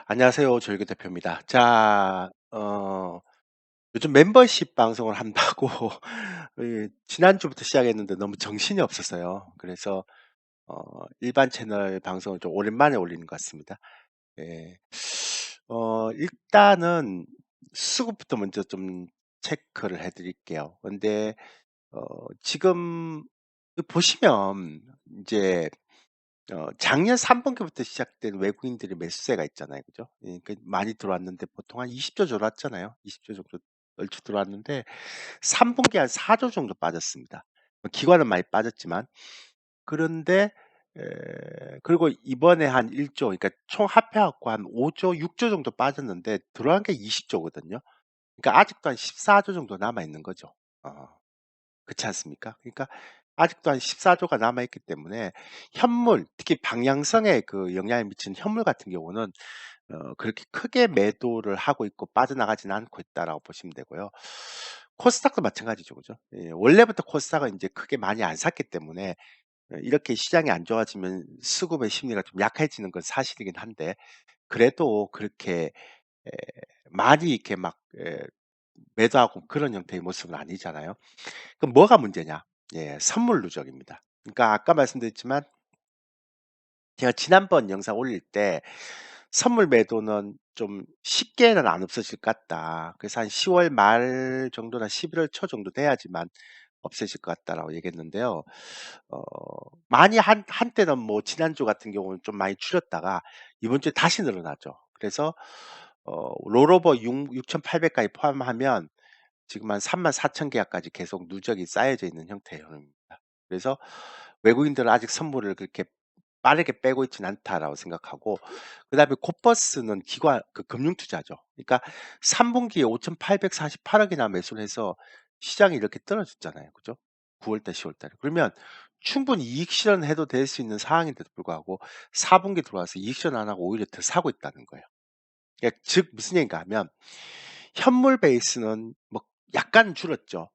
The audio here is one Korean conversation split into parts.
안녕하세요. 조일구 대표입니다. 요즘 멤버십 방송을 한다고 지난주부터 시작했는데 너무 정신이 없어서요. 그래서 어 일반 채널 방송을 좀 오랜만에 올리는 것 같습니다. 예. 일단은 수급부터 먼저 좀 체크를 해 드릴게요. 근데 지금 보시면 이제 작년 3 분기부터 시작된 외국인들의 매수세가 있잖아요. 그죠? 예, 그 많이 들어왔는데 보통 한 20조 들어왔잖아요. 20조 정도 얼추 들어왔는데 3 분기에 한 4조 정도 빠졌습니다. 기관은 많이 빠졌지만. 그런데 그리고 이번에 한 1조, 그러니까 총 합해 갖고 한 5조, 6조 정도 빠졌는데 들어간 게 20조거든요. 그러니까 아직도 한 14조 정도 남아 있는 거죠. 어. 그렇지 않습니까? 그러니까 아직도 한 14조가 남아 있기 때문에 현물, 특히 방향성에 그 영향을 미치는 현물 같은 경우는 그렇게 크게 매도를 하고 있고 빠져나가지는 않고 있다라고 보시면 되고요. 코스닥도 마찬가지죠. 그죠? 예, 원래부터 코스닥은 이제 크게 많이 안 샀기 때문에 이렇게 시장이 안 좋아지면 수급의 심리가 좀 약해지는 건 사실이긴 한데, 그래도 그렇게 에, 많이 이렇게 막 매도하고 그런 형태의 모습은 아니잖아요. 그럼 뭐가 문제냐? 예, 선물 누적입니다. 그러니까 아까 말씀드렸지만 제가 지난번 영상 올릴 때 선물 매도는 좀 쉽게는 안 없어질 것 같다. 그래서 한 10월 말 정도나 11월 초 정도 돼야지만 없어질 것 같다라고 얘기했는데요. 어, 많이 한때는 뭐 지난주 같은 경우는 좀 많이 줄였다가 이번 주에 다시 늘어나죠. 그래서 롤오버 6,800까지 포함하면 지금 한 34,000 계약까지 계속 누적이 쌓여져 있는 형태의 흐름입니다. 그래서 외국인들은 아직 선물을 그렇게 빠르게 빼고 있지는 않다라고 생각하고, 그다음에 코퍼스는 기관 그 금융 투자죠. 그러니까 3 분기에 5,848 억이나 매수를 해서 시장이 이렇게 떨어졌잖아요. 그죠? 9월 달, 10월 달에. 그러면 충분히 이익 실현해도 될 수 있는 상황인데도 불구하고 4 분기 들어와서 이익 실현 안 하고 오히려 더 사고 있다는 거예요. 그러니까 즉 무슨 얘기인가 하면 현물 베이스는 뭐 약간 줄었죠.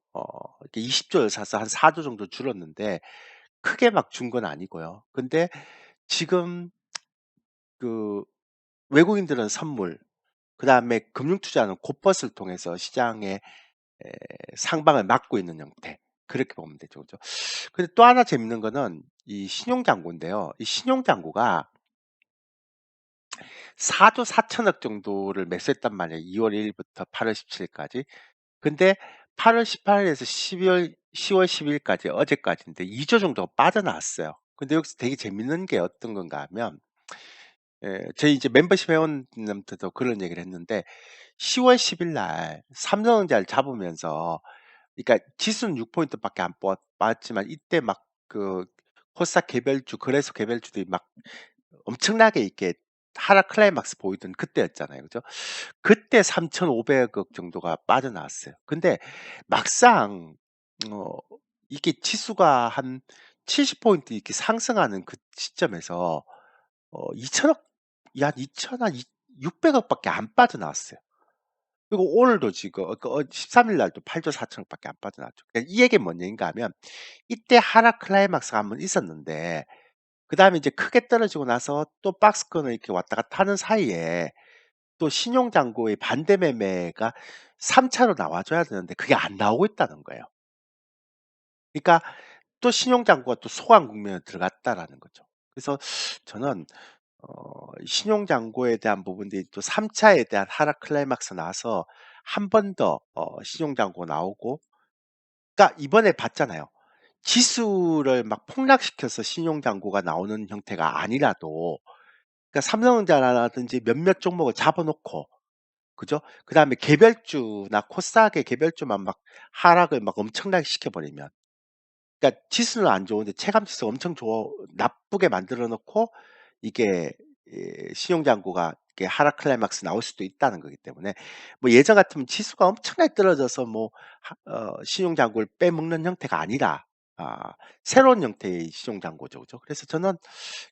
이렇게 20조를 사서 한 4조 정도 줄었는데 크게 막 준 건 아니고요. 근데 지금 그 외국인들은 선물, 그다음에 금융 투자는 곧벗을 통해서 시장의 에 상방을 막고 있는 형태. 그렇게 보면 되죠. 그죠? 근데 또 하나 재밌는 거는 이 신용 잔고인데요. 이 신용 잔고가 4조 4천억 정도를 매수했단 말이에요. 2월 1 일부터 8월 17 일까지. 근데 8월 18 일에서 10월 12 일까지, 어제까지인데 2조 정도가 빠져나왔어요. 근데 여기서 되게 재밌는 게 어떤 건가 하면 저희 이제 멤버십 회원님한테도 그런 얘기를 했는데 10월 10일 날 삼성전자를 잡으면서, 그러니까 지수는 6 포인트밖에 안 빠졌지만 이때 막 그 코스닥 개별주, 거래소 개별주들이 막 엄청나게 이렇게 하락 클라이막스 보이던 그때였잖아요. 그죠? 그때 3,500억 정도가 빠져나왔어요. 근데 막상 어 이게 지수가 한 70 포인트 이렇게 상승하는 그 시점에서 2,000억, 약 2,000, 한 600억 밖에 안 빠져나왔어요. 그리고 오늘도 지금 13일 날도 8조 4천억 밖에 안 빠져나왔죠. 그러니까 이 얘기는 뭔 얘기인가 하면 이때 하락 클라이막스가 한번 있었는데 그다음에 이제 크게 떨어지고 나서 또 박스권을 이렇게 왔다 갔다 하는 사이에 또 신용 잔고의 반대 매매가 3 차로 나와 줘야 되는데 그게 안 나오고 있다는 거예요. 그러니까 또 신용 잔고가 또 소강 국면에 들어갔다라는 거죠. 그래서 저는 신용 잔고에 대한 부분들이 또 3 차에 대한 하락 클라이막스 나서 한 번 더 신용 잔고 나오고, 그러니까 이번에 봤잖아요. 지수를 막 폭락시켜서 신용 잔고가 나오는 형태가 아니라도, 그러니까 삼성전자라든지 몇몇 종목을 잡아 놓고, 그죠? 그다음에 개별주나 코스닥의 개별주만 막 하락을 막 엄청나게 시켜버리면, 그러니까 지수는 안 좋은데 체감 지수가 엄청 나쁘게 만들어 놓고 이게 신용잔고가 이렇게 하락 클라이막스 나올 수도 있다는 거기 때문에, 뭐 예전 같으면 지수가 엄청나게 떨어져서 뭐 신용잔고를 빼먹는 형태가 아니라 새로운 형태의 신용잔고죠. 그죠? 그래서 저는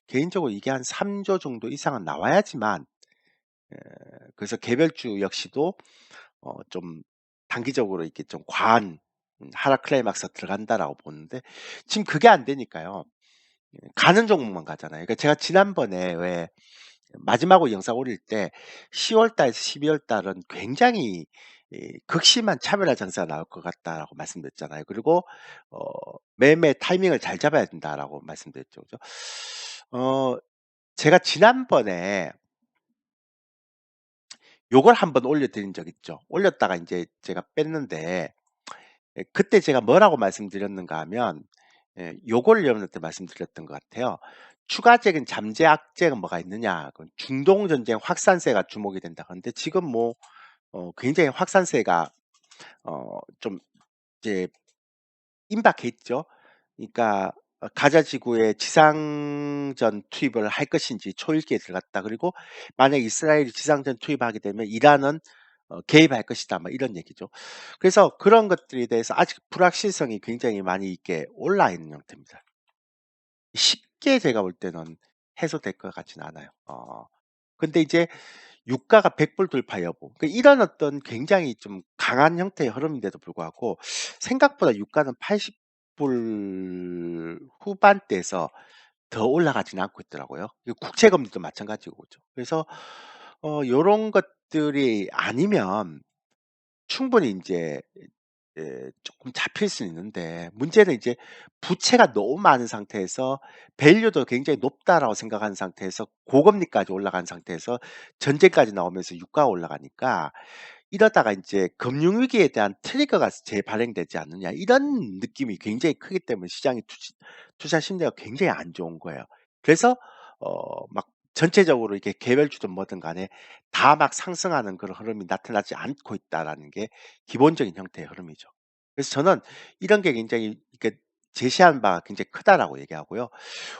개인적으로 이게 한 3조 정도 이상은 나와야지만, 그래서 개별주 역시도 좀 단기적으로 이렇게 좀 과한 하락 클라이막스가 들어간다라고 보는데 지금 그게 안 되니까요. 가는 종목만 가잖아요. 그러니까 제가 지난번에 왜 마지막으로 영상 올릴 때 10월 달에서 12월 달은 굉장히 극심한 차별화 정세가 나올 것 같다라고 말씀드렸잖아요. 그리고 어 매매 타이밍을 잘 잡아야 된다라고 말씀드렸죠. 그죠? 어 제가 지난번에 요걸 한번 올려 드린 적 있죠. 올렸다가 인제 제가 뺐는데 그때 제가 뭐라고 말씀드렸는가 하면 요걸 여러분한테 말씀드렸던 것 같아요. "추가적인 잠재 악재가 뭐가 있느냐. 그 중동 전쟁 확산세가 주목이 된다." 그런데 지금 뭐 굉장히 확산세가 좀 이제 임박해 있죠. 그러니까 가자 지구에 지상전 투입을 할 것인지 초읽기에 들어갔다. 그리고 만약 이스라엘이 지상전 투입하게 되면 이란은 개입할 것이다. 뭐 이런 얘기죠. 그래서 그런 것들에 대해서 아직 불확실성이 굉장히 많이 있게 올라 있는 형태입니다. 쉽게 제가 볼 때는 해소될 것 같지는 않아요. 근데 이제 유가가 100불 돌파 여부. 이런 어떤 굉장히 좀 강한 형태의 흐름인데도 불구하고 생각보다 유가는 80불 후반대에서 더 올라가지는 않고 있더라고요. 국채 금리도 마찬가지고 그죠. 그래서 요런 것들이 아니면 충분히 인제 쪼끔 잡힐 수는 있는데 문제는 이제 부채가 너무 많은 상태에서 밸류도 굉장히 높다라고 생각하는 상태에서 고금리까지 올라간 상태에서 전쟁까지 나오면서 유가가 올라가니까 이러다가 인제 금융위기에 대한 트리거가 재발행되지 않느냐 이런 느낌이 굉장히 크기 때문에 시장의 투자 심리가 굉장히 안 좋은 거예요. 그래서 막 전체적으로 이렇게 개별주든 뭐든 간에 다 막 상승하는 그런 흐름이 나타나지 않고 있다라는 게 기본적인 형태의 흐름이죠. 그래서 저는 이런 게 굉장히 이렇게 제시한 바가 굉장히 크다라고 얘기하고요.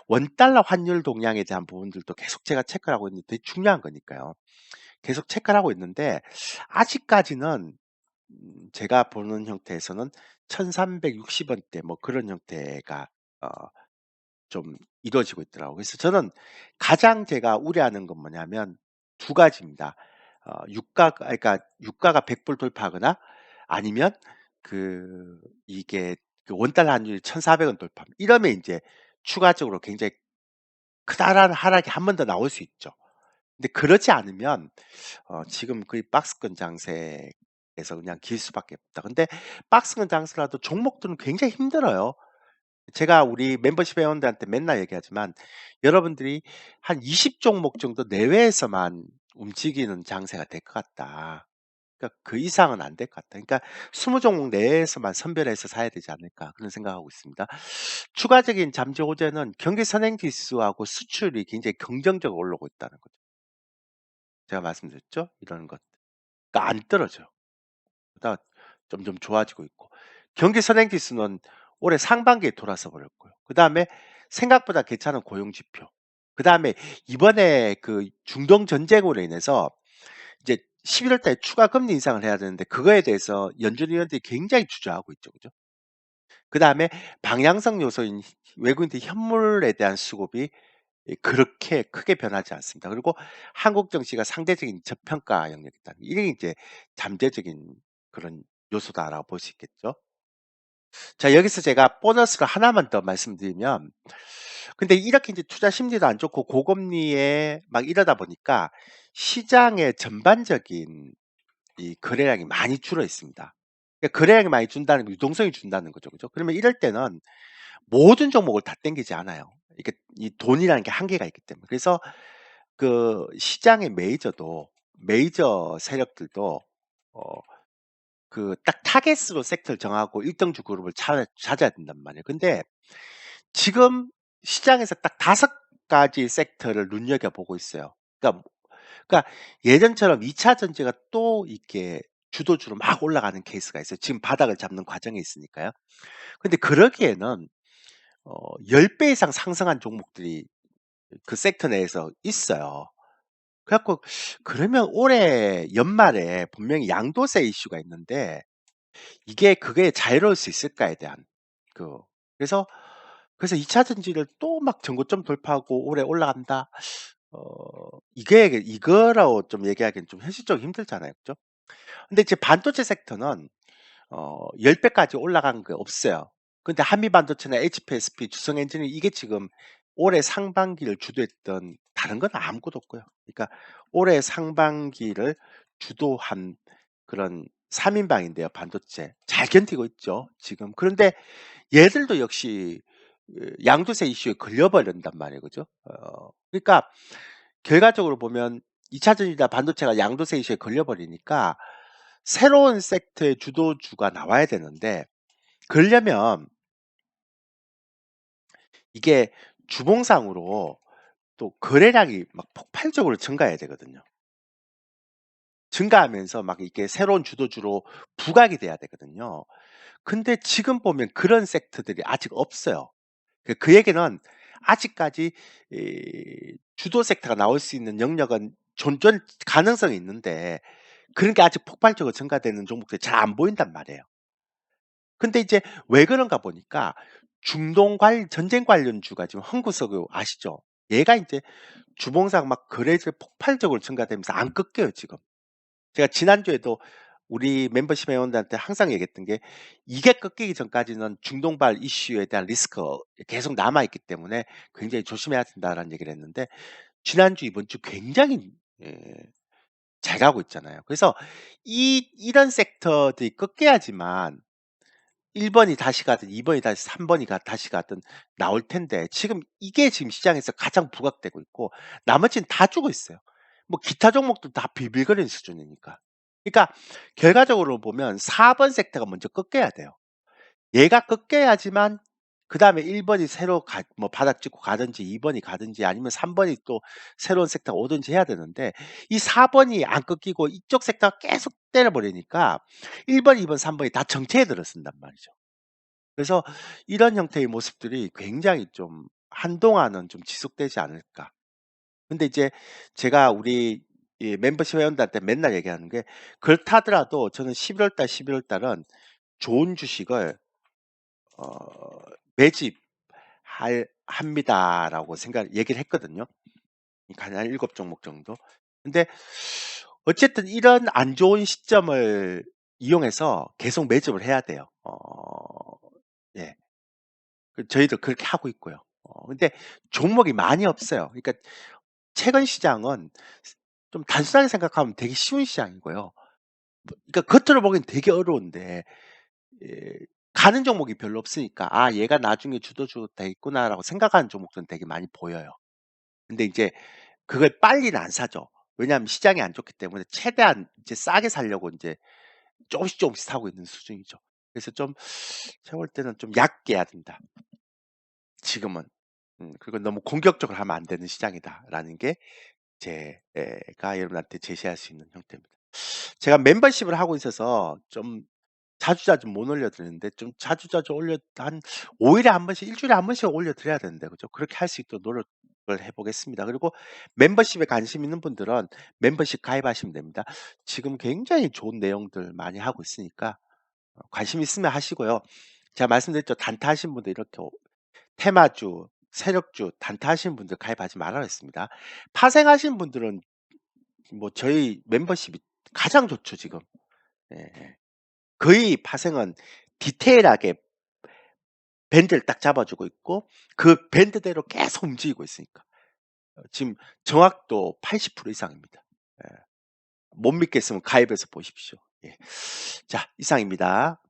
원달러 환율 동향에 대한 부분들도 계속 제가 체크를 하고 있는데 되게 중요한 거니까요. 계속 체크를 하고 있는데 아직까지는 제가 보는 형태에서는 1360 원대 뭐 그런 형태가 어 좀 이루어지고 있더라고요. 그래서 저는 가장 제가 우려하는 건 뭐냐면 두 가지입니다. 그러니까 유가가 100불 돌파하거나 아니면 이게 원달러 환율이 1,400원 돌파 이러면 인제 추가적으로 굉장히 크다란 하락이 한 번 더 나올 수 있죠. 근데 그러지 않으면 지금 거의 박스권 장세에서 그냥 길 수밖에 없다. 근데 박스권 장세라도 종목들은 굉장히 힘들어요. 제가 우리 멤버십 회원들한테 맨날 얘기하지만 여러분들이 한 20 종목 정도 내외에서만 움직이는 장세가 될 것 같다. 그러니까 그 이상은 안 될 것 같다. 그러니까 20 종목 내에서만 선별해서 사야 되지 않을까 그런 생각하고 있습니다. 추가적인 잠재 호재는 경기 선행 지수하고 수출이 굉장히 긍정적으로 올라오고 있다는 거죠. 제가 말씀드렸죠? 이런 것. 그러니까 안 떨어져요. 보다 점점 좋아지고 있고 경기 선행 지수는 올해 상반기에 돌아서 버렸고요. 그다음에 생각보다 괜찮은 고용 지표. 그다음에 이번에 중동 전쟁으로 인해서 이제 11월 달에 추가 금리 인상을 해야 되는데 그거에 대해서 연준 위원들이 굉장히 주저하고 있죠. 그죠? 그다음에 방향성 요소인 외국인들 현물에 대한 수급이 그렇게 크게 변하지 않습니다. 그리고 한국 정치가 상대적인 저평가 영역이 있다. 이게 이제 잠재적인 그런 요소다라고 볼 수 있겠죠. 자, 여기서 제가 보너스를 하나만 더 말씀드리면 근데 이렇게 이제 투자 심리도 안 좋고 고금리에 막 이러다 보니까 시장의 전반적인 이 거래량이 많이 줄어 있습니다. 그러니까 거래량이 많이 준다는 건 유동성이 준다는 거죠. 그죠? 그러면 이럴 때는 모든 종목을 다 땡기지 않아요. 이게 이 돈이라는 게 한계가 있기 때문에. 그래서 시장의 메이저 세력들도 어 딱 타겟으로 섹터를 정하고 일등주 그룹을 찾아야 된단 말이에요. 근데 지금 시장에서 딱 5가지 섹터를 눈여겨보고 있어요. 그러니까 예전처럼 2차 전지가 또 이렇게 주도주로 막 올라가는 케이스가 있어요. 지금 바닥을 잡는 과정에 있으니까요. 근데 그러기에는 10배 이상 상승한 종목들이 그 섹터 내에서 있어요. 그래 갖고 그러면 올해 연말에 분명히 양도세 이슈가 있는데 이게 그게 자유로울 수 있을까에 대한 그 그래서 2차 전지를 또 막 전고점 돌파하고 올해 올라간다. 이게 이거라고 좀 얘기하기는 좀 현실적으로 힘들잖아요. 그죠? 근데 이제 반도체 섹터는 10 배까지 올라간 게 없어요. 근데 한미 반도체나 HPSP, 주성 엔지니어 이게 지금 올해 상반기를 주도했던 다른 건 아무것도 없고요. 그러니까 올해 상반기를 주도한 그런 3 인방인데요, 반도체. 잘 견디고 있죠, 지금. 그런데 얘들도 역시 양도세 이슈에 걸려버린단 말이에요. 그죠? 그러니까 결과적으로 보면 2 차전지나 반도체가 양도세 이슈에 걸려버리니까 새로운 섹터의 주도주가 나와야 되는데, 그러려면 이게 주봉상으로 또 거래량이 막 폭발적으로 증가해야 되거든요. 증가하면서 막 이게 새로운 주도주로 부각이 돼야 되거든요. 근데 지금 보면 그런 섹터들이 아직 없어요. 그 얘기는 아직까지 주도 섹터가 나올 수 있는 영역은 존존 가능성이 있는데, 그런 게 아직 폭발적으로 증가되는 종목들이 잘 안 보인단 말이에요. 근데 이제 왜 그런가 보니까 중동 관 전쟁 관련주가 지금 흥구석유 아시죠? 얘가 인제 주봉상 막 거래량이 폭발적으로 증가되면서 안 꺾여요, 지금. 제가 지난주에도 우리 멤버십 회원들한테 항상 얘기했던 게, 이게 꺾이기 전까지는 중동발 이슈에 대한 리스크 계속 남아 있기 때문에 굉장히 조심해야 된다라는 얘기를 했는데, 지난주 이번 주 굉장히 예 잘 가고 있잖아요. 그래서 이런 섹터들이 꺾여야지만 1 번이 다시 가든 2 번이 다시 3 번이 다시 가든 나올 텐데, 지금 이게 지금 시장에서 가장 부각되고 있고 나머지는 다 죽어 있어요. 뭐 기타 종목도 다 비빌거리는 수준이니까. 그러니까 결과적으로 보면 4번 섹터가 먼저 꺾여야 돼요. 얘가 꺾여야지만 그다음에 1 번이 새로 뭐 바닥 찍고 가든지 2 번이 가든지 아니면 3 번이 또 새로운 섹터가 오든지 해야 되는데, 이 4 번이 안 꺾이고 이쪽 섹터가 계속 때려 버리니까 1 번, 2 번, 3 번이 다 정체에 들어선단 말이죠. 그래서 이런 형태의 모습들이 굉장히 좀 한동안은 좀 지속되지 않을까. 근데 이제 제가 우리 이 멤버십 회원들한테 맨날 얘기하는 게, 그렇다 하더라도 저는 11월 달, 12월 달은 좋은 주식을 매집할 합니다라고 얘기를 했거든요. 그러니까 한 7 종목 정도. 근데 어쨌든 이런 안 좋은 시점을 이용해서 계속 매집을 해야 돼요. 예. 저희도 그렇게 하고 있고요. 근데 종목이 많이 없어요. 그러니까 최근 시장은 좀 단순하게 생각하면 되게 쉬운 시장이고요. 그러니까 겉으로 보기엔 되게 어려운데, 예 가는 종목이 별로 없으니까 '아 얘가 나중에 주도주 되겠구나.'라고 생각하는 종목들은 되게 많이 보여요. 근데 인제 그걸 빨리는 안 사죠. 왜냐하면 시장이 안 좋기 때문에 최대한 이제 싸게 사려고 인제 쪼금씩 쪼금씩 사고 있는 수준이죠. 그래서 좀 제가 볼 때는 좀 얕게 해야 된다, 지금은. 그리고 '너무 공격적으로 하면 안 되는 시장이다.'라는 게 제가 여러분한테 제시할 수 있는 형태입니다. 제가 멤버십을 하고 있어서 좀 자주자주 못 올려 드리는데, 좀 자주자주 한 5 일에 한 번씩, 1 주일에 한 번씩 올려 드려야 되는데, 그죠? 그렇게 할 수 있도록 노력을 해 보겠습니다. 그리고 멤버십에 관심 있는 분들은 멤버십 가입하시면 됩니다. 지금 굉장히 좋은 내용들 많이 하고 있으니까 관심 있으면 하시고요. 제가 말씀드렸죠. 단타하신 분들 이렇게 테마주, 세력주, 단타하신 분들 가입하지 말라 그랬습니다. 파생하신 분들은 뭐 저희 멤버십이 가장 좋죠, 지금. 예. 거의 파생은 디테일하게 밴드를 딱 잡아 주고 있고 그 밴드대로 계속 움직이고 있으니까. 지금 정확도 80% 이상입니다. 예. 못 믿겠으면 가입해서 보십시오. 예. 자, 이상입니다.